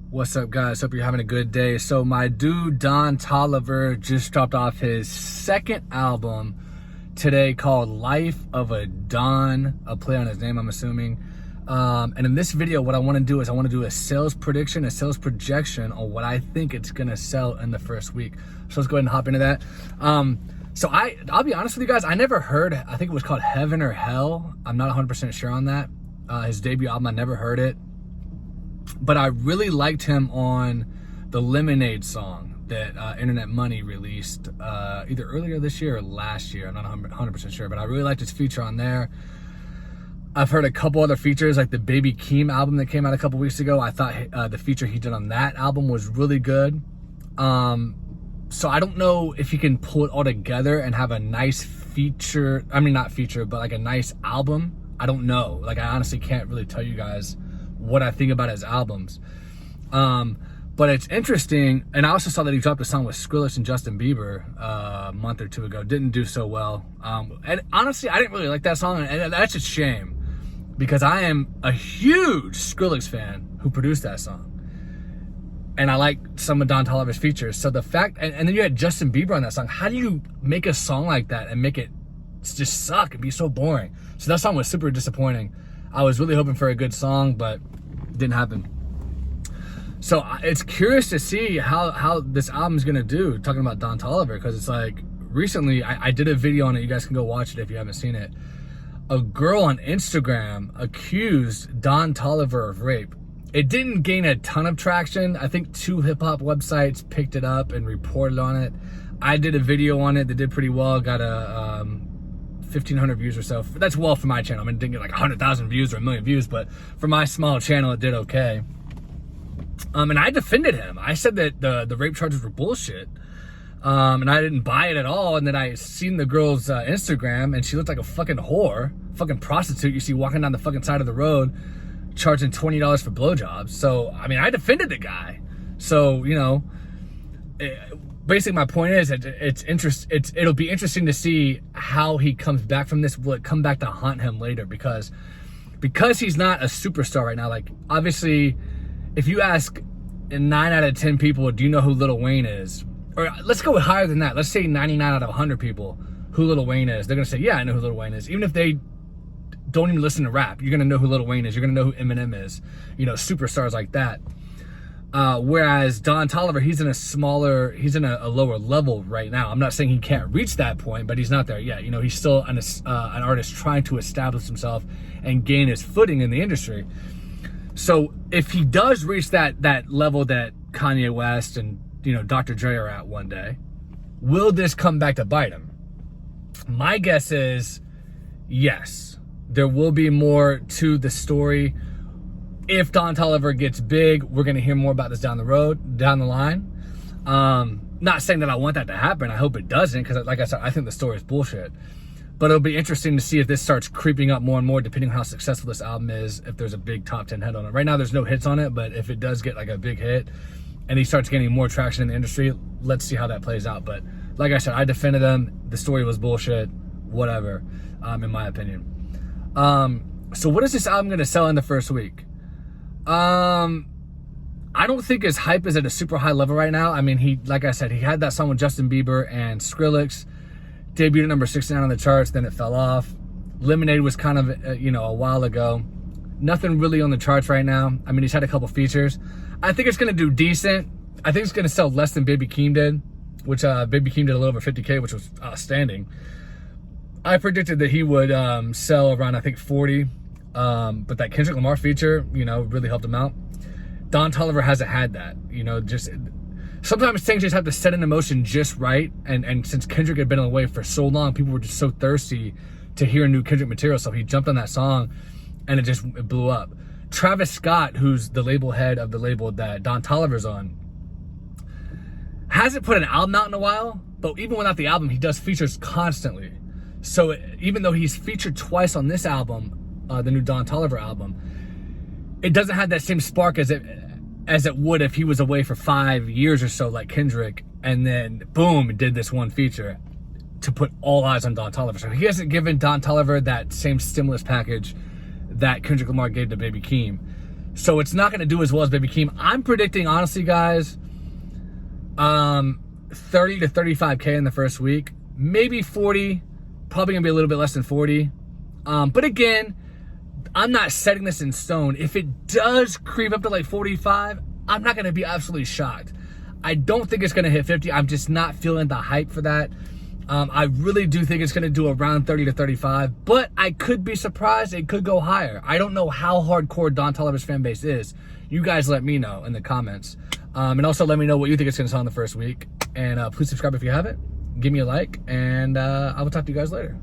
What's up, guys? Hope you're having a good day. So my dude Don Toliver just dropped off his second album today called Life of a Don, a play on his name, I'm assuming. And in this video, what I want to do is I want to do a sales prediction, a sales projection on what I think it's going to sell in the first week. So let's go ahead and hop into that. So I'll be honest with you guys, I never heard, I think it was called Heaven or Hell. I'm not 100% sure on that. His debut album, I never heard it. But I really liked him on the Lemonade song that Internet Money released either earlier this year or last year. I'm not 100% sure, but I really liked his feature on there. I've heard a couple other features, like the Baby Keem album that came out a couple weeks ago. I thought the feature he did on that album was really good. So I don't know if he can pull it all together and have a nice feature. I mean, not feature, but like a nice album. I don't know. Like, I honestly can't really tell you guys what I think about his albums. But it's interesting. And I also saw that he dropped a song with Skrillex and Justin Bieber a month or two ago. Didn't do so well. And honestly, I didn't really like that song. And that's a shame because I am a huge Skrillex fan who produced that song. And I like some of Don Toliver's features. So the fact, and then you had Justin Bieber on that song. How do you make a song like that and make it just suck and be so boring? So that song was super disappointing. I was really hoping for a good song, but didn't happen. So it's curious to see how this album is gonna do, talking about Don Toliver, because it's like, recently I did a video on it. You guys can go watch it if you haven't seen it. A girl on Instagram accused Don Toliver of rape. It didn't gain a ton of traction. I think 2 hip-hop websites picked it up and reported on it. I did a video on it that did pretty well, got a 1,500 views or so. That's well for my channel. I mean, it didn't get like 100,000 views or a million views, but for my small channel, it did okay. And I defended him. I said that the rape charges were bullshit. And I didn't buy it at all. And then I seen the girl's Instagram, and she looked like a fucking whore, fucking prostitute you see walking down the fucking side of the road, charging $20 for blowjobs. So, I mean, I defended the guy. So, you know, basically my point is it'll be interesting to see how he comes back from this. Will it come back to haunt him later? Because he's not a superstar right now. Like, obviously, if you ask 9 out of 10 people, do you know who Lil Wayne is? Or let's go higher than that. Let's say 99 out of 100 people who Lil Wayne is. They're gonna say, yeah, I know who Lil Wayne is. Even if they don't even listen to rap, you're gonna know who Lil Wayne is. You're gonna know who Eminem is. You know, superstars like that. Whereas Don Toliver, he's in a lower level right now. I'm not saying he can't reach that point, but he's not there yet. You know, he's still an artist trying to establish himself and gain his footing in the industry. So if he does reach that level that Kanye West and, you know, Dr. Dre are at one day, will this come back to bite him? My guess is yes. There will be more to the story. If Don Toliver gets big, we're going to hear more about this down the line. Not saying that I want that to happen. I hope it doesn't, because like I said, I think the story is bullshit. But it'll be interesting to see if this starts creeping up more and more, depending on how successful this album is, if there's a big top 10 hit on it. Right now, there's no hits on it, but if it does get like a big hit and he starts getting more traction in the industry, let's see how that plays out. But like I said, I defended him. The story was bullshit, whatever, in my opinion. So what is this album going to sell in the first week? I don't think his hype is at a super high level right now. I mean, like I said, he had that song with Justin Bieber and Skrillex, debuted at number 69 on the charts, then it fell off. Lemonade was kind of, you know, a while ago. Nothing really on the charts right now. I mean, he's had a couple features. I think it's going to do decent. I think it's going to sell less than Baby Keem did, which Baby Keem did a little over 50K, which was outstanding. I predicted that he would sell around, I think, 40. But that Kendrick Lamar feature, you know, really helped him out. Don Toliver hasn't had that, you know, just sometimes things just have to set into motion just right. And since Kendrick had been away for so long, people were just so thirsty to hear new Kendrick material. So he jumped on that song and it blew up. Travis Scott, who's the label head of the label that Don Toliver's on, hasn't put an album out in a while, but even without the album, he does features constantly. So even though he's featured twice on this album, the new Don Toliver album, it doesn't have that same spark as it would if he was away for 5 years or so, like Kendrick, and then boom, did this one feature to put all eyes on Don Toliver. So he hasn't given Don Toliver that same stimulus package that Kendrick Lamar gave to Baby Keem. So it's not going to do as well as Baby Keem. I'm predicting, honestly, guys, 30 to 35K in the first week. Maybe 40. Probably going to be a little bit less than 40. But again, I'm not setting this in stone. If it does creep up to like 45, I'm not going to be absolutely shocked. I don't think it's going to hit 50. I'm just not feeling the hype for that. I really do think it's going to do around 30 to 35, but I could be surprised. It could go higher. I don't know how hardcore Don Toliver's fan base is. You guys let me know in the comments. And also let me know what you think it's going to sell in the first week. And please subscribe if you haven't. Give me a like, and I will talk to you guys later.